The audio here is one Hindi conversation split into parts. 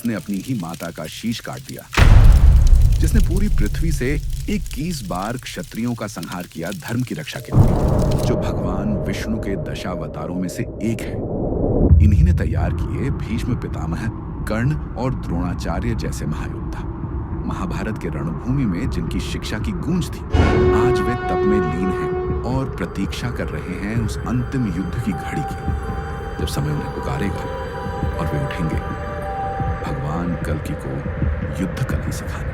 जिसने अपनी ही माता का शीश काट दिया, जिसने पूरी पृथ्वी से 21 बार क्षत्रियों का संहार किया धर्म की रक्षा के लिए, जो भगवान विष्णु के दशावतारों में से एक है। इन्हीं ने तैयार किए भीष्म पितामह, कर्ण और द्रोणाचार्य जैसे महायोद्धा। महाभारत के रणभूमि में जिनकी शिक्षा की गूंज थी, आज वे तप में लीन हैं और प्रतीक्षा कर रहे हैं उस अंतिम युद्ध की घड़ी की, जब समय उन्हें पुकारेगा और वे उठेंगे भगवान कल्कि को युद्ध कला सिखाने।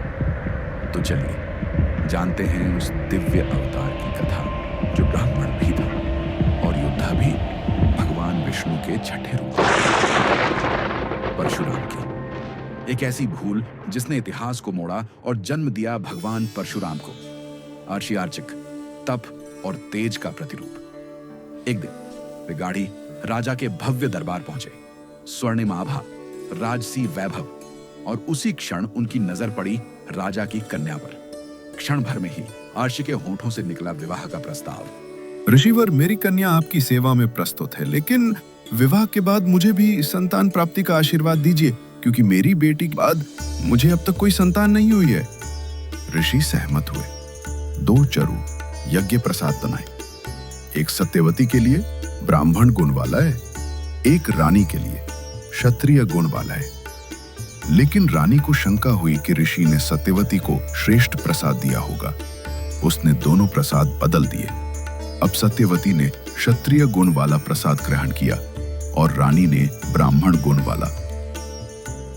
तो चलिए जानते हैं उस दिव्य अवतार की कथा, जो ब्राह्मण भी था और योद्धा भी, भगवान विष्णु के छठे रूप परशुराम की। एक ऐसी भूल जिसने इतिहास को मोड़ा और जन्म दिया भगवान परशुराम को, अर्षियार्चक, तप और तेज का प्रतिरूप। एक दिन वे गाड़ी राजा के भव्य दरबार पहुंचे, स्वर्णिम आभा, राजसी वैभव, और उसी क्षण उनकी नजर पड़ी राजा की कन्या पर। क्षण भर में ही अर्षि के होठों से निकला विवाह का प्रस्ताव। ऋषिवर, मेरी कन्या आपकी सेवा में प्रस्तुत है, लेकिन विवाह के बाद मुझे भी संतान प्राप्ति का आशीर्वाद दीजिए, क्योंकि मेरी बेटी के बाद मुझे अब तक कोई संतान नहीं हुई है। ऋषि सहमत हुए। 2 चरु यज्ञ प्रसाद बनाए, एक सत्यवती के लिए ब्राह्मण गुण वाला है, एक रानी के लिए क्षत्रिय गुण वाला है। लेकिन रानी को शंका हुई कि ऋषि ने सत्यवती को श्रेष्ठ प्रसाद दिया होगा। उसने दोनों प्रसाद बदल दिए। अब सत्यवती ने क्षत्रिय गुण वाला प्रसाद ग्रहण किया और रानी ने ब्राह्मण गुण वाला।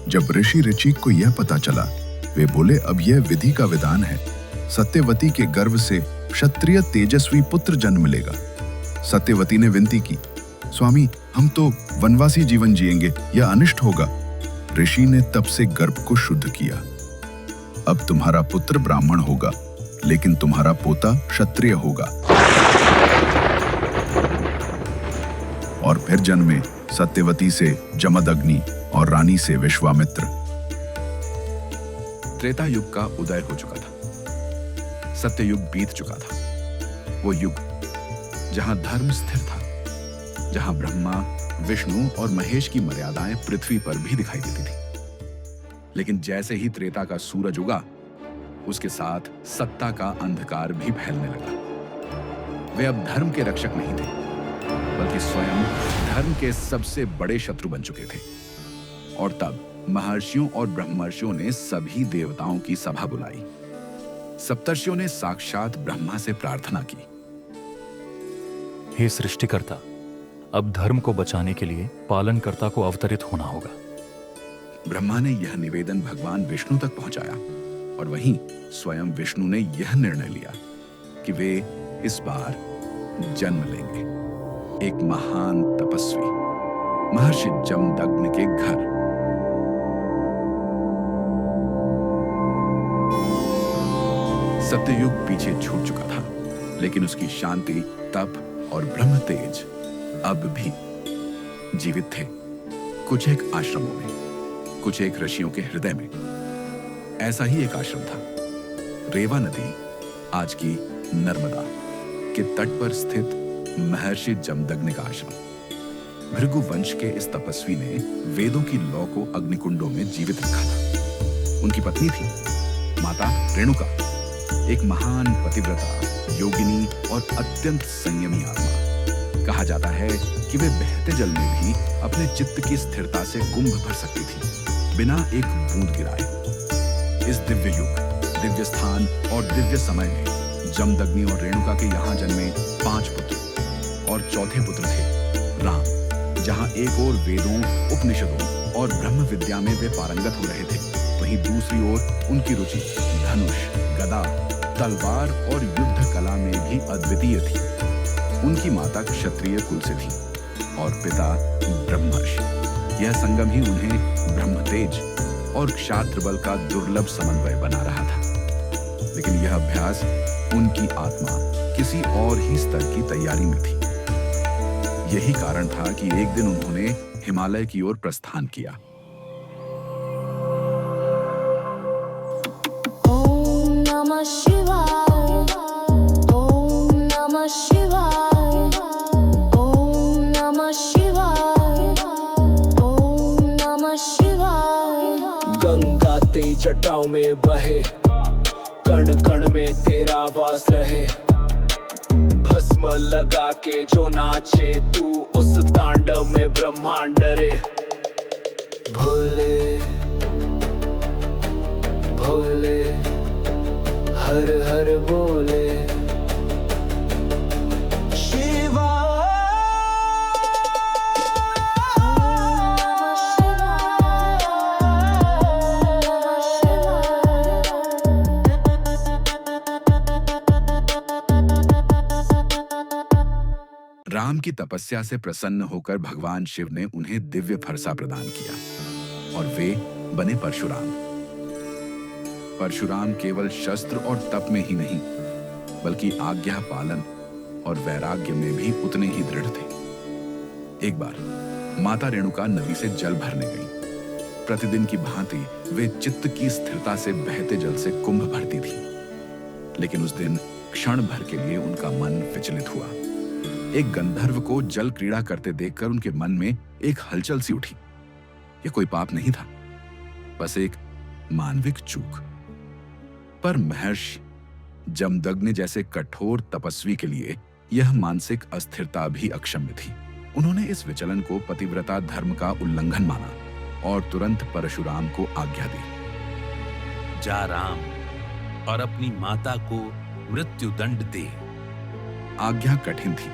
जब ऋषि ऋचिक को यह पता चला, वे बोले, अब यह विधि का विधान है। सत्यवती के गर्भ से क्षत्रिय तेजस्वी पुत्र जन्म लेगा। सत्यवती ने विनती की, स्वामी, हम तो वनवासी जीवन जिएंगे, यह अनिष्ट होगा। ऋषि ने तब से गर्भ को शुद्ध किया। अब तुम्हारा पुत्र ब्राह्मण होगा, लेकिन तुम्हारा पोता क्षत्रिय होगा। और फिर जन्मे सत्यवती से जमदग्नि और रानी से विश्वामित्र। त्रेता युग का उदय हो चुका था, सत्ययुग बीत चुका था। वो युग जहां धर्म स्थिर था, जहां ब्रह्मा, विष्णु और महेश की मर्यादाएं पृथ्वी पर भी दिखाई देती थी। लेकिन जैसे ही त्रेता का सूरज उगा, उसके साथ सत्ता का अंधकार भी फैलने लगा। वे अब धर्म के रक्षक नहीं थे, बल्कि स्वयं धर्म के सबसे बड़े शत्रु बन चुके थे। और तब महर्षियों और ब्रह्मर्षियों ने सभी देवताओं की सभा बुलाई। सप्तर्षियों ने साक्षात ब्रह्मा से प्रार्थना की, हे सृष्टिकर्ता, अब धर्म को बचाने के लिए पालनकर्ता को अवतरित होना होगा। ब्रह्मा ने यह निवेदन भगवान विष्णु तक पहुंचाया और वहीं स्वयं विष्णु ने यह निर्णय लिया कि वे इस बार जन्म लेंगे एक महान तपस्वी महर्षि जमदग्नि के घर। सत्ययुग पीछे छूट चुका था, लेकिन उसकी शांति, तप और ब्रह्म तेज अब भी जीवित थे। कुछ एक आश्रमों में, कुछ एक ऋषियों के हृदय में। ऐसा ही एक आश्रम था, रेवा नदी, आज की नर्मदा के तट पर स्थित महर्षि जमदग्नि का आश्रम। भृगु वंश के इस तपस्वी ने वेदों की लौ को अग्निकुंडों में जीवित रखा था। उनकी पत्नी थी माता रेणुका, एक महान पतिव्रता, योगिनी और अत्यंत संयमी आत्मा। कहा जाता है कि वे बहते जल में भी अपने चित्त की स्थिरता से कुंभ भर सकती थी, बिना एक बूंद गिराए। इस दिव्य युग, दिव्य स्थान और दिव्य समय में जमदग्नि और रेणुका के यहाँ जन्मे 5 पुत्र और चौथे पुत्र थे राम। जहाँ एक ओर वेदों, उपनिषदों और ब्रह्म विद्या में वे पारंगत हो रहे थे, वहीं दूसरी ओर उनकी रुचि धनुष, गदा, तलवार और युद्ध कला में भी अद्वितीय थी। उनकी माता क्षत्रिय कुल से थी और पिता ब्रह्मर्षि। यह संगम ही उन्हें ब्रह्मतेज और क्षात्र बल का दुर्लभ समन्वय बना रहा था। लेकिन यह अभ्यास उनकी आत्मा किसी और ही स्तर की तैयारी में थी। यही कारण था कि एक दिन उन्होंने हिमालय की ओर प्रस्थान किया। ओम नमः शिवाय, ओम नमः शिवाय, ओम नमः शिवाय, ओम नमः शिवाय। गंगा तेज जटाओं में बहे, कण कण में तेरा वास रहे। भस्म लगा के जो नाचे तू, उस तांडव में ब्रह्मांड डरे। भोले भोले हर हर बोले, शिवा राम की तपस्या से प्रसन्न होकर भगवान शिव ने उन्हें दिव्य फरसा प्रदान किया और वे बने परशुराम। परशुराम केवल शस्त्र और तप में ही नहीं, बल्कि आज्ञा पालन और वैराग्य में भी उतने ही दृढ़ थे। एक बार माता रेणुका नदी से जल भरने गई। प्रतिदिन की भांति वे चित्त की स्थिरता से बहते जल से कुंभ भरती थी, लेकिन उस दिन क्षण भर के लिए उनका मन विचलित हुआ। एक गंधर्व को जल क्रीड़ा करते देखकर उनके मन में एक हलचल सी उठी। यह कोई पाप नहीं था, बस एक मानविक चूक। पर महर्षि जमदग्नि जैसे कठोर तपस्वी के लिए यह मानसिक अस्थिरता भी अक्षम्य थी। उन्होंने इस विचलन को पतिव्रता धर्म का उल्लंघन माना और तुरंत परशुराम को आज्ञा दी। जा राम और अपनी माता को मृत्यु दंड दे। आज्ञा कठिन थी,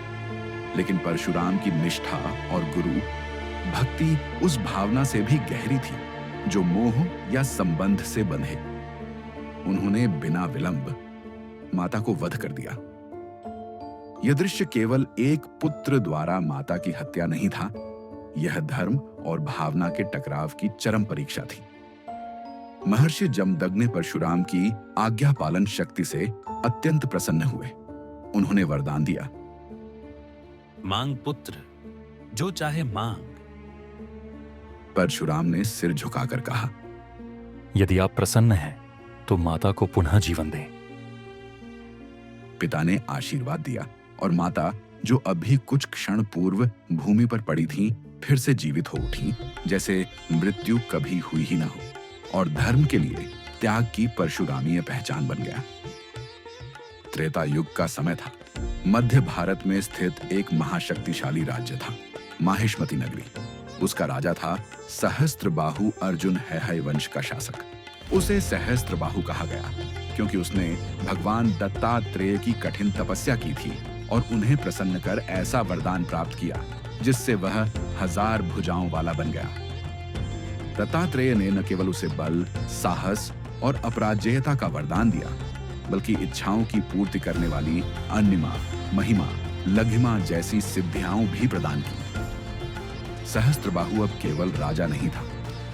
लेकिन परशुराम की निष्ठा और गुरु भक्ति उस भावना से भी गहरी थी जो मोह या संबंध से बंधे। उन्होंने बिना विलंब माता को वध कर दिया। यह दृश्य केवल एक पुत्र द्वारा माता की हत्या नहीं था, यह धर्म और भावना के टकराव की चरम परीक्षा थी। महर्षि जमदग्नि परशुराम की आज्ञा पालन शक्ति से अत्यंत प्रसन्न हुए। उन्होंने वरदान दिया, मांग पुत्र, जो चाहे मांग। परशुराम ने सिर झुकाकर कहा, यदि आप प्रसन्न हैं तो माता को पुनः जीवन दें। पिता ने आशीर्वाद दिया और माता, जो अभी कुछ क्षण पूर्व भूमि पर पड़ी थी, फिर से जीवित हो उठी, जैसे मृत्यु कभी हुई ही ना हो, और धर्म के लिए त्याग की परशुरामीय पहचान बन गया। त्रेता युग का समय था। मध्य भारत में स्थित एक महाशक्तिशाली राज्य था, माहिष्मती नगरी। उसका राजा था सहस्त्रबाहु अर्जुन हैहय वंश का शासक। उसे सहस्त्रबाहु कहा गया क्योंकि उसने भगवान दत्तात्रेय की कठिन तपस्या की थी और उन्हें प्रसन्न कर ऐसा वरदान प्राप्त किया जिससे वह 1000 भुजाओं वाला बन गया। दत्तात्रेय ने न केवल उसे बल, साहस और अपराजेयता का वरदान दिया, बल्कि इच्छाओं की पूर्ति करने वाली अन्यमा, महिमा, लघिमा जैसी सिद्धियां भी प्रदान की। सहस्त्रबाहु अब केवल राजा नहीं था,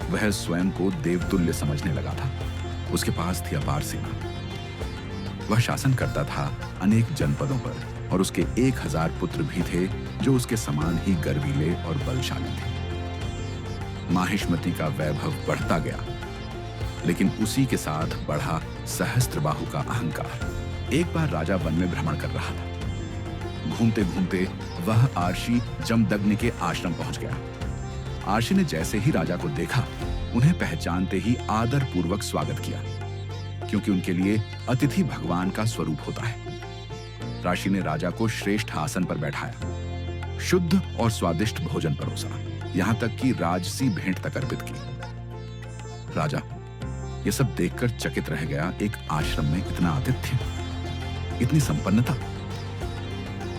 वह स्वयं को देवतुल्य समझने लगा था। उसके पास थी अपार सेना। वह शासन करता था अनेक जनपदों पर और उसके 1000 पुत्र भी थे जो उसके समान ही गर्वीले और बलशाली थे। माहिष्मती का वैभव बढ़ता गया, लेकिन उसी के साथ बढ़ा सहस्त्रबाहु का अहंकार। एक बार राजा वन में भ्रमण कर रहा था। घूमते घूमते वह आर्षि जमदग्नि के आश्रम पहुंच गया। आर्षि ने जैसे ही राजा को देखा, उन्हें पहचानते ही आदर पूर्वक स्वागत किया, क्योंकि उनके लिए अतिथि भगवान का स्वरूप होता है। राशि ने राजा को श्रेष्ठ आसन पर बैठाया, शुद्ध और स्वादिष्ट भोजन परोसा, यहां तक कि राजसी भेंट तक अर्पित की। राजा यह सब देखकर चकित रह गया। एक आश्रम में इतना आतिथ्य, इतनी संपन्नता।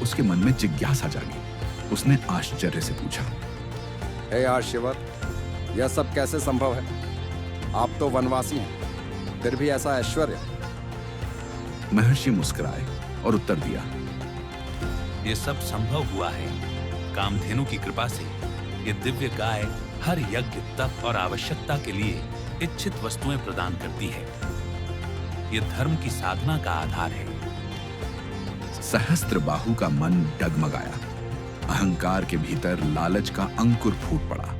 उसके मन में जिज्ञासा जागी। उसने आश्चर्य से पूछा, हे आर्षिवर, यह सब कैसे संभव है? आप तो वनवासी हैं, फिर भी ऐसा ऐश्वर्य? महर्षि मुस्कुराए और उत्तर दिया, ये सब संभव हुआ है कामधेनु की कृपा से। ये दिव्य गाय हर यज्ञ, तप और आवश्यकता के लिए इच्छित वस्तुएं प्रदान करती है। ये धर्म की साधना का आधार है। सहस्त्रबाहु का मन डगमगाया। अहंकार के भीतर लालच का अंकुर फूट पड़ा।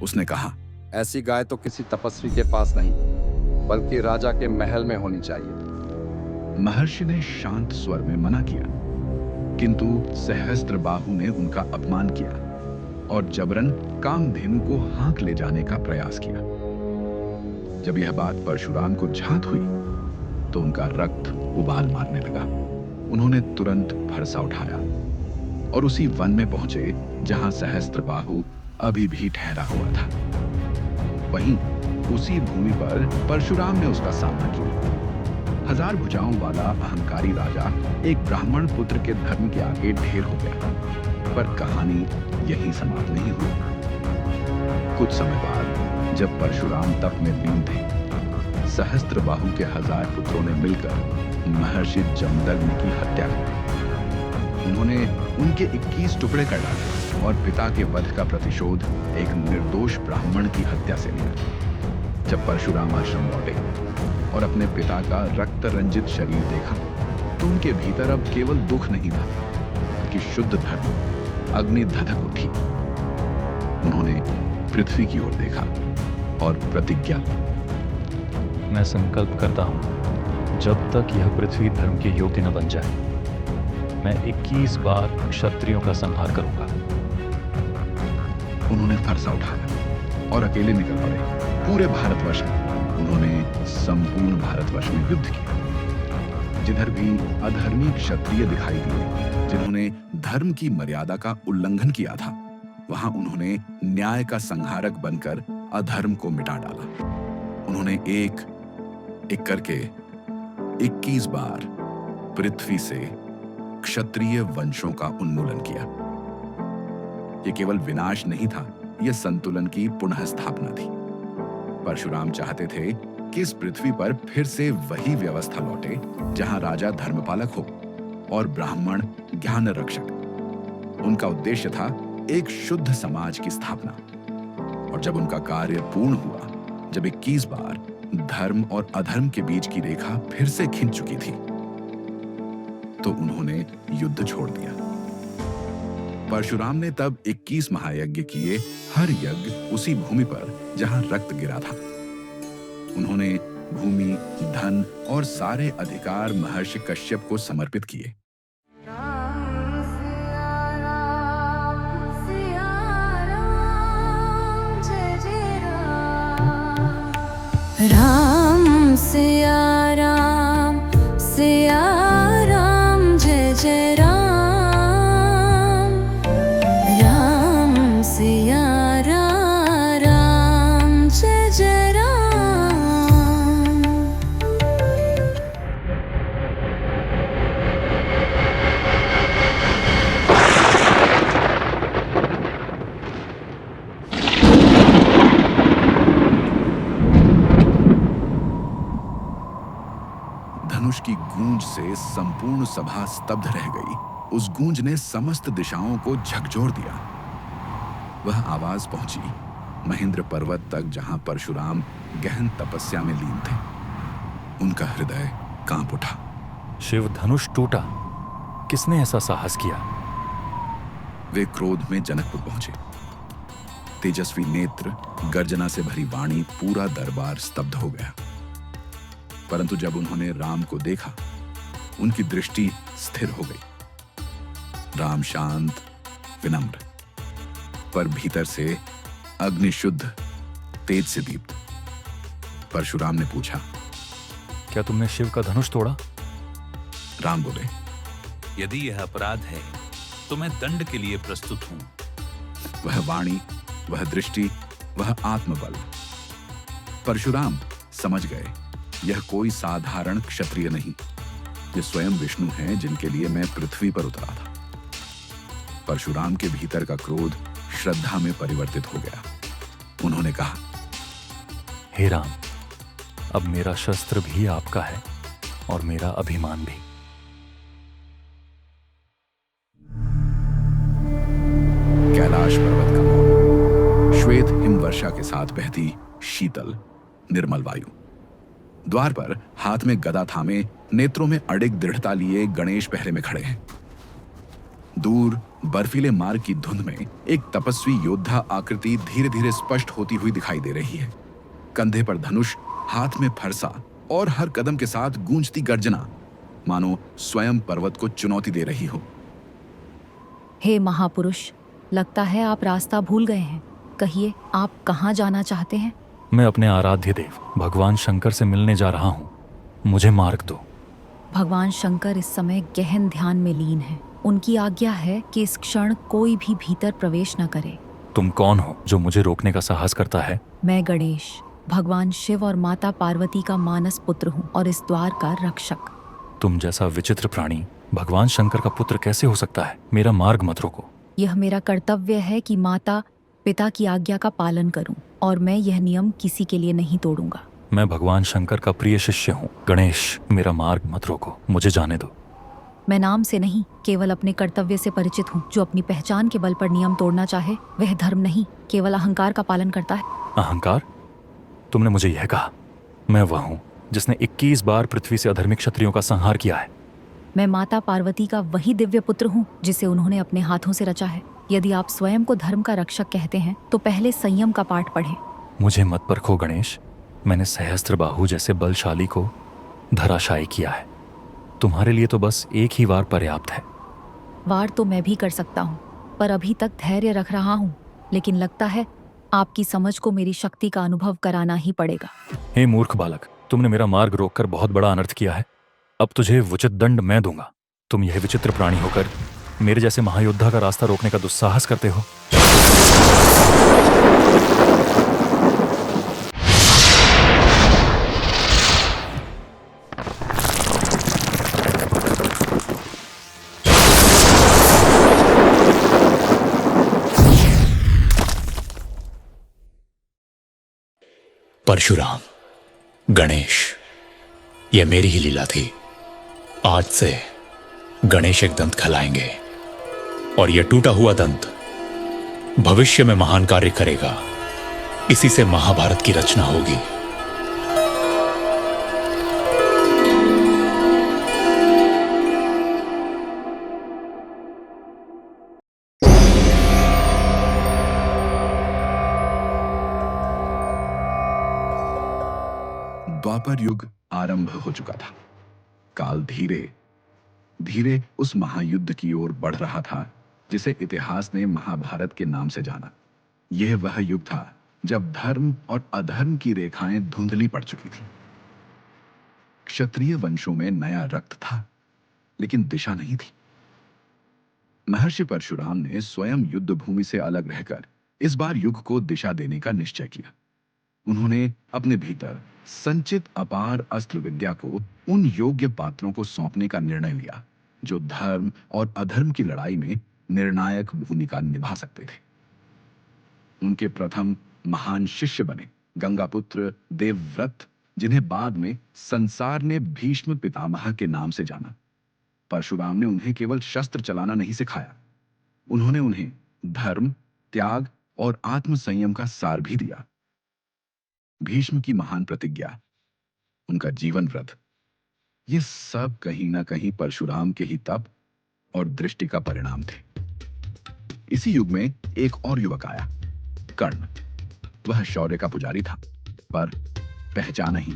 उसने कहा, ऐसी गाय तो किसी तपस्वी के पास नहीं, बल्कि राजा के महल में होनी चाहिए। महर्षि ने शांत स्वर में मना किया, किंतु सहस्त्रबाहु ने उनका अपमान किया और जबरन कामधेनु को हाँक ले जाने का प्रयास किया। जब यह बात परशुराम को झांत हुई तो उनका रक्त उबाल मारने लगा। उन्होंने तुरंत फरसा उठाया और उसी वन में पहुंचे जहां सहस्त्रबाहु अभी भी ठहरा हुआ था। वहीं उसी भूमि पर परशुराम ने उसका सामना किया। 1000 भुजाओं वाला अहंकारी राजा एक ब्राह्मण पुत्र के धर्म के आगे ढेर हो गया। पर कहानी यहीं समाप्त नहीं हुई। कुछ समय बाद जब परशुराम तप में लीन थे, सहस्त्रबाहु के 1000 पुत्रों ने मिलकर महर्षि जमदग्नि की हत्या की। उन्होंने उनके 21 टुकड़े कर डाले और पिता के वध का प्रतिशोध एक निर्दोष ब्राह्मण की हत्या से लिया। जब परशुराम आश्रम लौटे और अपने पिता का रक्त रंजित शरीर देखा तो उनके भीतर अब केवल दुख नहीं था कि शुद्ध धर्म अग्नि धधक उठी। उन्होंने पृथ्वी की ओर देखा और प्रतिज्ञा ली। मैं संकल्प करता हूँ, जब तक यह पृथ्वी धर्म के योग्य न बन जाए, मैं 21 बार क्षत्रियों का संहार करूंगा। उन्होंने फरसा उठाया और अकेले निकल पड़े। पूरे भारतवर्ष में उन्होंने संपूर्ण भारतवर्ष में युद्ध किया। जिधर भी अधर्मी क्षत्रिय दिखाई दिए, जिन्होंने धर्म की मर्यादा का उल्लंघन किया था, वहां उन्होंने न्याय का संहारक बनकर अधर्म को मिटा डाला। उन्होंने एक एक करके 21 बार पृथ्वी से क्षत्रिय वंशों का उन्मूलन किया। यह केवल विनाश नहीं था, यह संतुलन की पुनः स्थापना थी। परशुराम चाहते थे कि इस पृथ्वी पर फिर से वही व्यवस्था लौटे जहां राजा धर्मपालक हो और ब्राह्मण ज्ञान रक्षक। उनका उद्देश्य था एक शुद्ध समाज की स्थापना। और जब उनका कार्य पूर्ण हुआ, जब 21 बार धर्म और अधर्म के बीच की रेखा फिर से खिंच चुकी थी, तो उन्होंने युद्ध छोड़ दिया। परशुराम ने तब 21 महायज्ञ किए, हर यज्ञ उसी भूमि पर जहां रक्त गिरा था। उन्होंने भूमि, धन और सारे अधिकार महर्षि कश्यप को समर्पित किए। राम सिया राम सिया राम, जय जय राम। राम सिया राम, जय जय राम। धनुष की गूंज से संपूर्ण सभा स्तब्ध रह गई। उस गूंज ने समस्त दिशाओं को झकझोर दिया। वह आवाज पहुंची महेंद्र पर्वत तक, जहां परशुराम गहन तपस्या में लीन थे। उनका हृदय कांप उठा। शिव धनुष टूटा, किसने ऐसा साहस किया? वे क्रोध में जनकपुर पहुंचे। तेजस्वी नेत्र, गर्जना से भरी वाणी, पूरा दरबार स्तब्ध हो गया। परंतु जब उन्होंने राम को देखा, उनकी दृष्टि स्थिर हो गई। राम शांत, विनम्र, पर भीतर से अग्निशुद्ध, तेज से दीप्त। परशुराम ने पूछा, क्या तुमने शिव का धनुष तोड़ा? राम बोले, यदि यह अपराध है तो मैं दंड के लिए प्रस्तुत हूं। वह वाणी, वह दृष्टि, वह आत्मबल। परशुराम समझ गए, यह कोई साधारण क्षत्रिय नहीं, ये स्वयं विष्णु हैं जिनके लिए मैं पृथ्वी पर उतरा था। परशुराम के भीतर का क्रोध श्रद्धा में परिवर्तित हो गया। उन्होंने कहा, हे राम, अब मेरा शस्त्र भी आपका है और मेरा अभिमान भी। कैलाश पर्वत का मौन, श्वेत हिमवर्षा के साथ बहती शीतल निर्मल वायु। द्वार पर हाथ में गदा थामे, नेत्रों में अडिग दृढ़ता लिए गणेश पहरे में खड़े हैं। दूर बर्फीले मार्ग की धुंध में एक तपस्वी योद्धा आकृति धीरे धीरे स्पष्ट होती हुई दिखाई दे रही है। कंधे पर धनुष, हाथ में फरसा और हर कदम के साथ गूंजती गर्जना, मानो स्वयं पर्वत को चुनौती दे रही हो। हे महापुरुष, लगता है आप रास्ता भूल गए हैं। कहिए, आप कहाँ जाना चाहते हैं? मैं अपने आराध्य देव भगवान शंकर से मिलने जा रहा हूँ। मुझे मार्ग दो। भगवान शंकर इस समय गहन ध्यान में लीन है। उनकी आज्ञा है कि इस क्षण कोई भी भीतर प्रवेश न करे। तुम कौन हो जो मुझे रोकने का साहस करता है? मैं गणेश, भगवान शिव और माता पार्वती का मानस पुत्र हूँ और इस द्वार का रक्षक। तुम जैसा विचित्र प्राणी भगवान शंकर का पुत्र कैसे हो सकता है? मेरा मार्ग मत रोको। यह मेरा कर्तव्य है कि माता पिता की आज्ञा का पालन करूं और मैं यह नियम किसी के लिए नहीं तोड़ूंगा। मैं भगवान शंकर का प्रिय शिष्य हूँ। गणेश, मेरा मार्ग मत रोको, मुझे जाने दो। मैं नाम से नहीं, केवल अपने कर्तव्य से परिचित हूँ। जो अपनी पहचान के बल पर नियम तोड़ना चाहे वह धर्म नहीं, केवल अहंकार का पालन करता है। अहंकार? तुमने मुझे यह कहा? मैं वह हूँ जिसने 21 बार पृथ्वी से अधर्मी क्षत्रियों का संहार किया है। मैं माता पार्वती का वही दिव्य पुत्र हूँ जिसे उन्होंने अपने हाथों से रचा है। यदि आप स्वयं को धर्म का रक्षक कहते हैं तो पहले संयम का पाठ पढ़ें। मुझे मत परखो गणेश। मैंने सहस्त्र बाहु जैसे बलशाली को धराशायी किया है। तुम्हारे लिए तो बस एक ही वार पर्याप्त है। वार तो मैं भी कर सकता हूँ, पर अभी तक धैर्य रख रहा हूँ। लेकिन लगता है आपकी समझ को मेरी शक्ति का अनुभव कराना ही पड़ेगा। हे मूर्ख बालक, तुमने मेरा मार्ग रोककर बहुत बड़ा अनर्थ किया है। अब तुझे उचित दंड मैं दूंगा। तुम यह विचित्र प्राणी होकर मेरे जैसे महायोद्धा का रास्ता रोकने का दुस्साहस करते हो। परशुराम, गणेश, यह मेरी ही लीला थी। आज से गणेश एक दंत खिलाएंगे और यह टूटा हुआ दंत भविष्य में महान कार्य करेगा। इसी से महाभारत की रचना होगी। द्वापर युग आरंभ हो चुका था। काल धीरे धीरे उस महायुद्ध की ओर बढ़ रहा था जिसे इतिहास ने महाभारत के नाम से जाना। यह वह युग था जब धर्म और अधर्म की रेखाएं धुंधली पड़ चुकी थी। क्षत्रिय वंशों में नया रक्त था, लेकिन दिशा नहीं थी। महर्षि परशुराम ने स्वयं युद्ध भूमि से अलग रहकर इस बार युग को दिशा देने का निश्चय किया। उन्होंने अपने भीतर संचित अपार अस्त्र विद्या को उन योग्य पात्रों को सौंपने का निर्णय लिया जो धर्म और अधर्म की लड़ाई में निर्णायक भूमिका निभा सकते थे। उनके प्रथम महान शिष्य बने गंगापुत्र देवव्रत, जिन्हें बाद में संसार ने भीष्म पितामह के नाम से जाना। परशुराम ने उन्हें केवल शस्त्र चलाना नहीं सिखाया, उन्होंने उन्हें धर्म, त्याग और आत्म संयम का सार भी दिया। भीष्म की महान प्रतिज्ञा, उनका जीवन व्रत, ये सब कहीं ना कहीं परशुराम के ही तप और दृष्टि का परिणाम थे। इसी युग में एक और युवक आया, कर्ण। वह शौर्य का पुजारी था, पर पहचान ही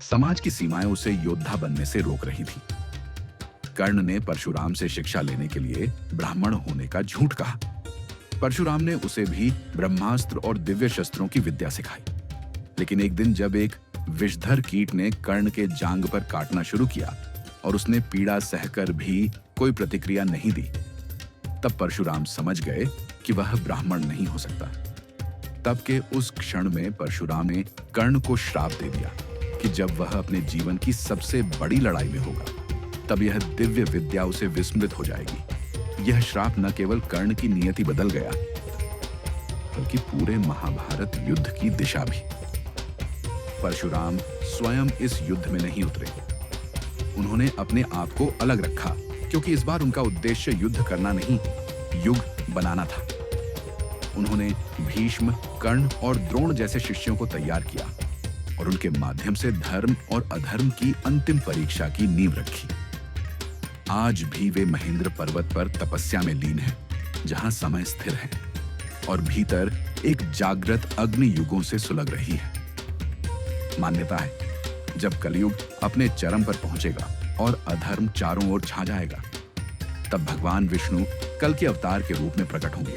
समाज की सीमाएं उसे योद्धा बनने से रोक रही थी। कर्ण ने परशुराम से शिक्षा लेने के लिए ब्राह्मण होने का झूठ कहा। परशुराम ने उसे भी ब्रह्मास्त्र और दिव्य शस्त्रों की विद्या सिखाई। लेकिन एक दिन जब एक विषधर कीट ने कर्ण के जांग पर काटना शुरू किया और उसने पीड़ा सहकर भी कोई प्रतिक्रिया नहीं दी, तब परशुराम समझ गए कि वह ब्राह्मण नहीं हो सकता। तब के उस क्षण में परशुराम ने कर्ण को श्राप दे दिया कि जब वह अपने जीवन की सबसे बड़ी लड़ाई में होगा, तब यह दिव्य विद्या उसे विस्मृत हो जाएगी। यह श्राप न केवल कर्ण की नियति बदल गया, बल्कि पूरे महाभारत युद्ध की दिशा भी। परशुराम स्वयं इस युद्ध में नहीं उतरे। उन्होंने अपने आप को अलग रखा, क्योंकि इस बार उनका उद्देश्य युद्ध करना नहीं, युग बनाना था। उन्होंने भीष्म, कर्ण और द्रोण जैसे शिष्यों को तैयार किया और उनके माध्यम से धर्म और अधर्म की अंतिम परीक्षा की नींव रखी। आज भी वे महेंद्र पर्वत पर तपस्या में लीन हैं, जहां समय स्थिर है और भीतर एक जागृत अग्नि युगों से सुलग रही है। मान्यता है जब कलयुग अपने चरम पर पहुंचेगा और अधर्म चारों ओर छा जाएगा, तब भगवान विष्णु कल के अवतार के रूप में प्रकट होंगे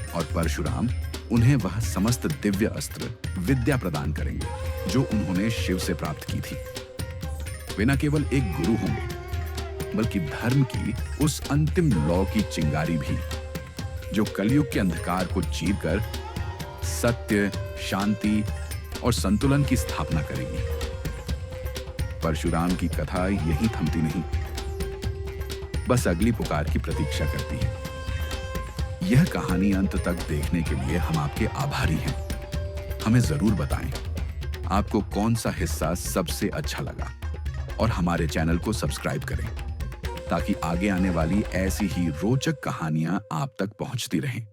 और परशुराम उन्हें वह समस्त दिव्य अस्त्र विद्या प्रदान करेंगे जो उन्होंने शिव से प्राप्त की थी। वे न केवल एक गुरु होंगे बल्कि धर्म की उस अंतिम लौ की चिंगारी भी जो कलयुग के अंधकार को चीरकर सत्य, शांति और संतुलन की स्थापना करेगी। परशुराम की कथा यही थमती नहीं, बस अगली पुकार की प्रतीक्षा करती है। यह कहानी अंत तक देखने के लिए हम आपके आभारी हैं। हमें जरूर बताएं आपको कौन सा हिस्सा सबसे अच्छा लगा और हमारे चैनल को सब्सक्राइब करें ताकि आगे आने वाली ऐसी ही रोचक कहानियां आप तक पहुंचती रहें।